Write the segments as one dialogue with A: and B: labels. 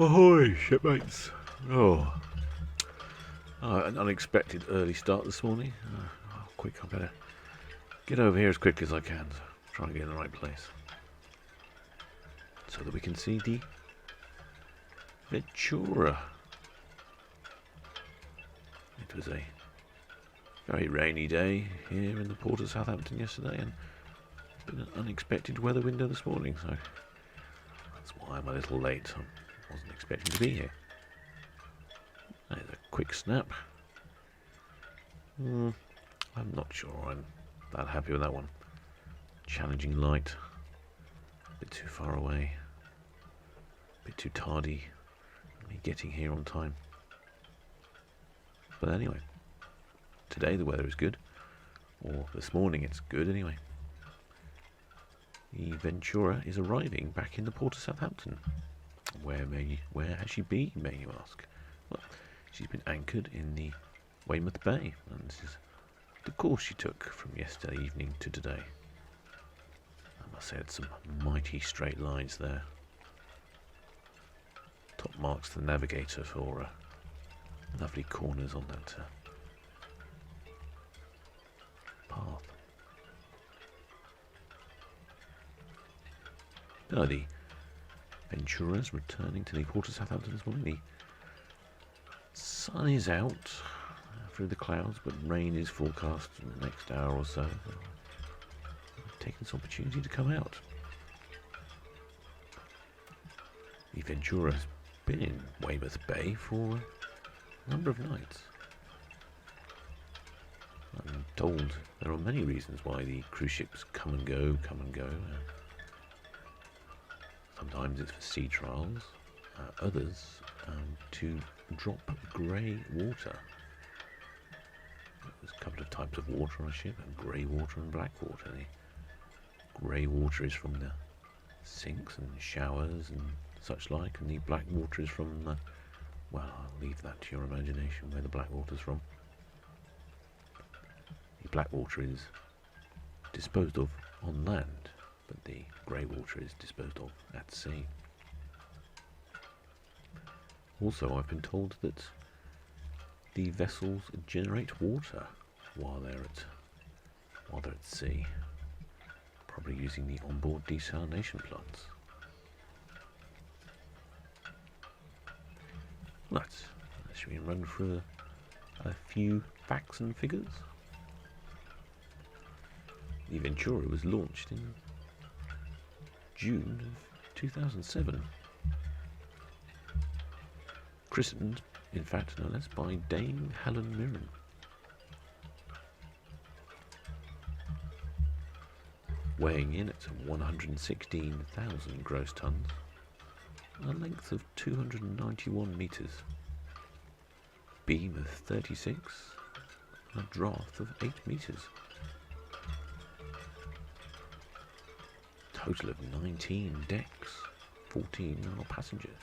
A: Ahoy, shipmates! Oh, an unexpected early start this morning. Quick, I better get over here as quickly as I can. Try and get in the right place. So that we can see the Ventura. It was a very rainy day here in the port of Southampton yesterday, and it's been an unexpected weather window this morning, so that's why I'm a little late. I wasn't expecting to be here. There's a quick snap. I'm not sure I'm that happy with that one. Challenging light. A bit too far away. A bit too tardy. Me getting here on time. But anyway, today the weather is good. Or this morning it's good anyway. The Ventura is arriving back in the port of Southampton. Where has she been, may you ask? Well, she's been anchored in the Weymouth Bay, and this is the course she took from yesterday evening to today. I must say it's some mighty straight lines there. Top marks the navigator for lovely corners on that path. The Ventura's returning to the port of Southampton this morning. The sun is out through the clouds, but rain is forecast in the next hour or so. I've taken this opportunity to come out. The Ventura has been in Weymouth Bay for a number of nights. I'm told there are many reasons why the cruise ships come and go. Sometimes it's for sea trials, others to drop grey water. There's a couple of types of water on a ship, grey water and black water. The grey water is from the sinks and showers and such like, and the black water is from, well, I'll leave that to your imagination where the black water's from. The black water is disposed of on land, but the grey water is disposed of at sea. Also, I've been told that the vessels generate water while they're at sea, probably using the onboard desalination plants. Let's shall we run through a few facts and figures? The Ventura was launched in June of 2007. Christened, in fact, no less, by Dame Helen Mirren. Weighing in at 116,000 gross tons, a length of 291 metres, beam of 36, and a draft of 8 metres. Total of 19 decks, 14 are passengers.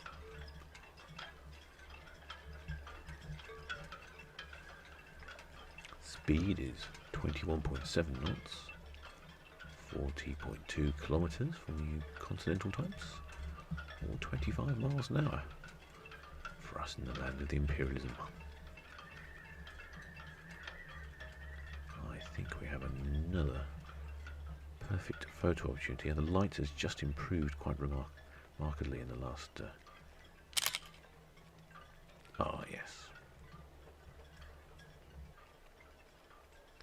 A: Speed is 21.7 knots, 40.2 kilometres from the continental types, or 25 miles an hour for us in the land of the imperialism. I think we have another perfect photo opportunity, and the light has just improved quite remarkably in the last... yes.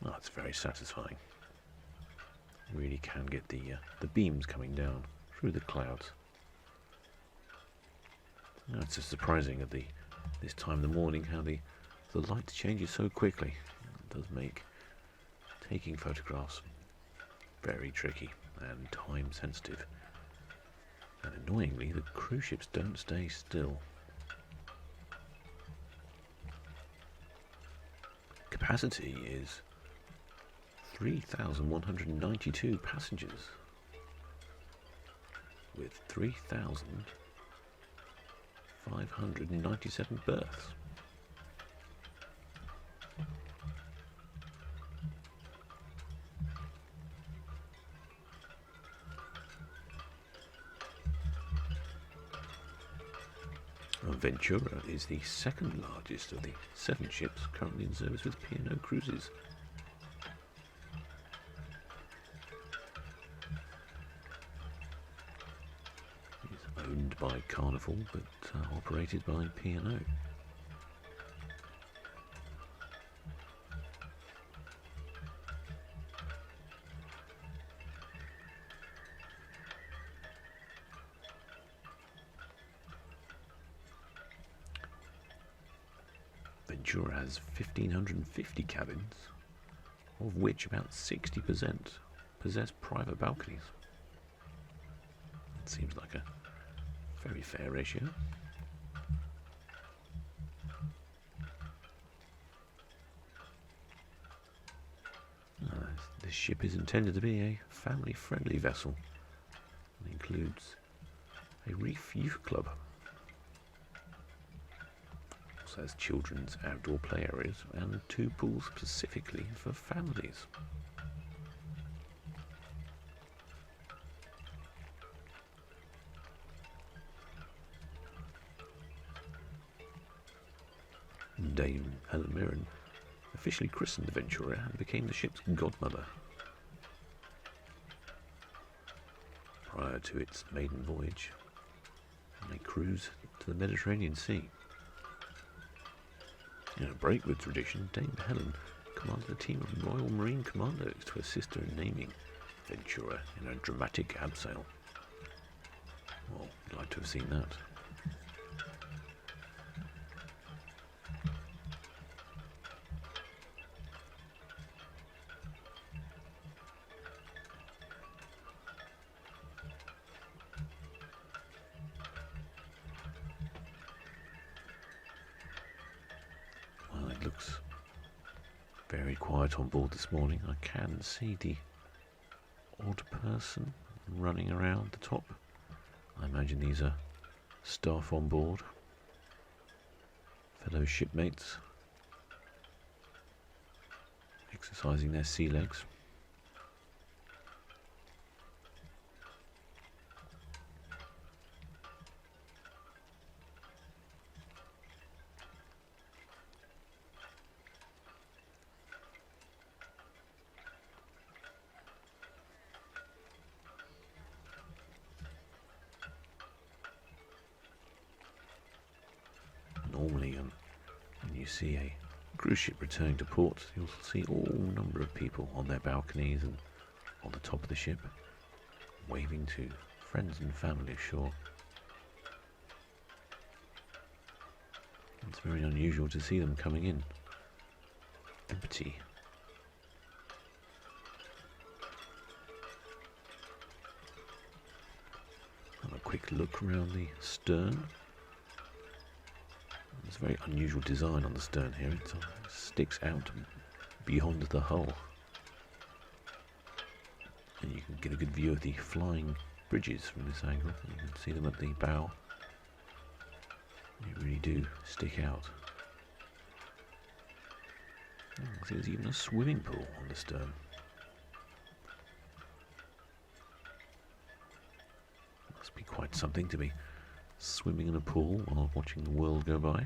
A: Oh, it's very satisfying. You really can get the beams coming down through the clouds. Oh, it's just surprising at this time of the morning how the light changes so quickly. It does make taking photographs very tricky and time sensitive. And annoyingly, the cruise ships don't stay still. Capacity is 3,192 passengers with 3,597 berths. Ventura is the second largest of the 7 ships currently in service with P&O Cruises. It's owned by Carnival but operated by P&O. Ventura has 1,550 cabins, of which about 60% possess private balconies. It seems like a very fair ratio. This ship is intended to be a family-friendly vessel. It includes a reef youth club. Also has children's outdoor play areas and 2 pools specifically for families. Dame Helen Mirren officially christened the Ventura and became the ship's godmother. Prior to its maiden voyage, and a cruise to the Mediterranean Sea. In a break with tradition, Dame Helen commanded a team of Royal Marine Commandos to assist her in naming Ventura in a dramatic abseil. Well, I'd like to have seen that. It looks very quiet on board this morning. I can see the odd person running around the top. I imagine these are staff on board, fellow shipmates, exercising their sea legs. Normally, when you see a cruise ship returning to port, you'll see all number of people on their balconies and on the top of the ship, waving to friends and family ashore. It's very unusual to see them coming in empty. Have a quick look around the stern. There's a very unusual design on the stern here. It sticks out beyond the hull. And you can get a good view of the flying bridges from this angle. You can see them at the bow. They really do stick out. See, there's even a swimming pool on the stern. Must be quite something to be swimming in a pool while watching the world go by.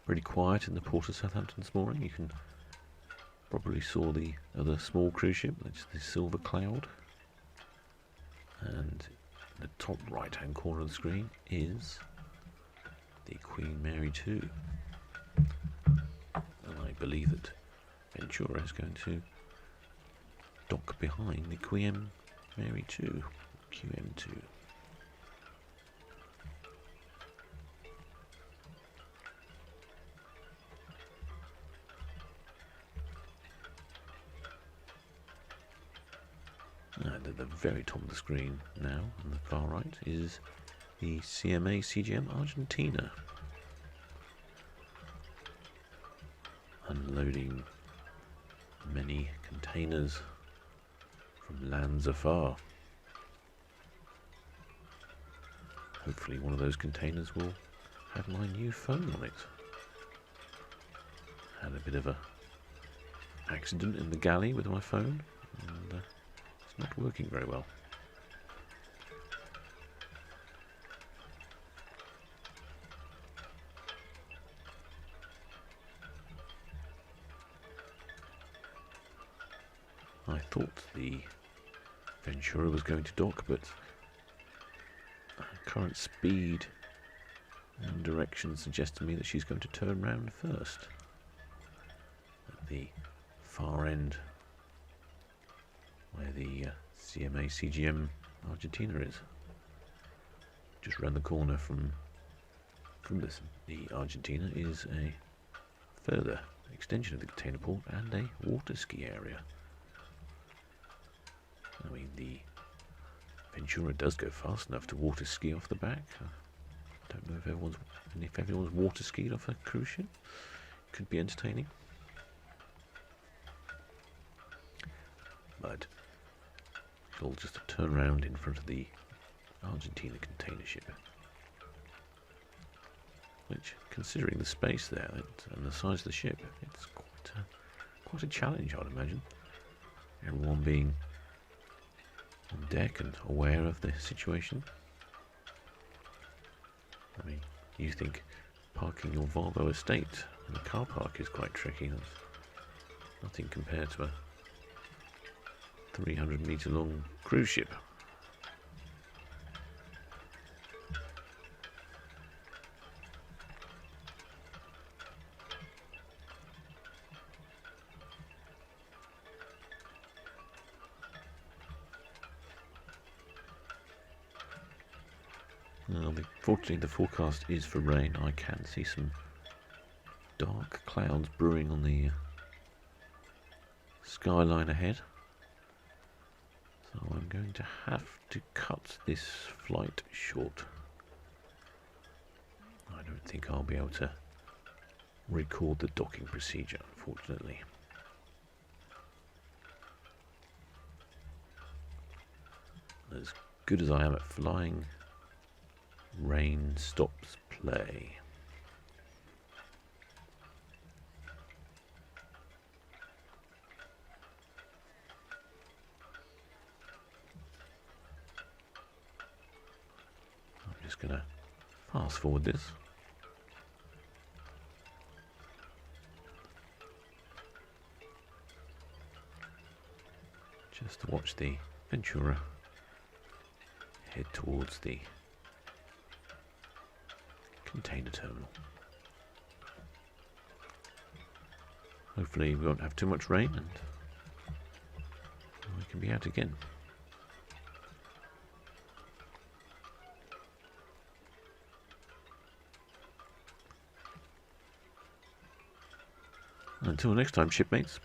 A: Pretty quiet in the port of Southampton this morning. You can probably saw the other small cruise ship, that's the Silver Cloud. And in the top right hand corner of the screen is the Queen Mary 2. And I believe that Ventura is going to dock behind the Queen Mary 2, QM2. And at the very top of the screen now, on the far right, is the CMA CGM Argentina. Unloading many containers from lands afar. Hopefully one of those containers will have my new phone on it. Had a bit of a accident in the galley with my phone, and it's not working very well. I thought the Ventura was going to dock, but current speed and direction suggest to me that she's going to turn round first at the far end where the CMA CGM Argentina is. Just round the corner from this, the Argentina is a further extension of the container port and a water ski area. I mean, the Ventura does go fast enough to water ski off the back. I don't know if everyone's water skied off a cruise ship. Could be entertaining. But it's all just a turn around in front of the Argentina container ship. Which, considering the space there and the size of the ship, it's quite a challenge, I'd imagine. Everyone being on deck and aware of the situation. I mean, you think parking your Volvo estate in a car park is quite tricky. That's nothing compared to a 300-metre long cruise ship. Fortunately, the forecast is for rain. I can see some dark clouds brewing on the skyline ahead. So I'm going to have to cut this flight short. I don't think I'll be able to record the docking procedure, unfortunately. As good as I am at flying, rain stops play. I'm just going to fast forward this. Just to watch the Ventura head towards the container terminal. Hopefully we won't have too much rain and we can be out again. Until next time, shipmates.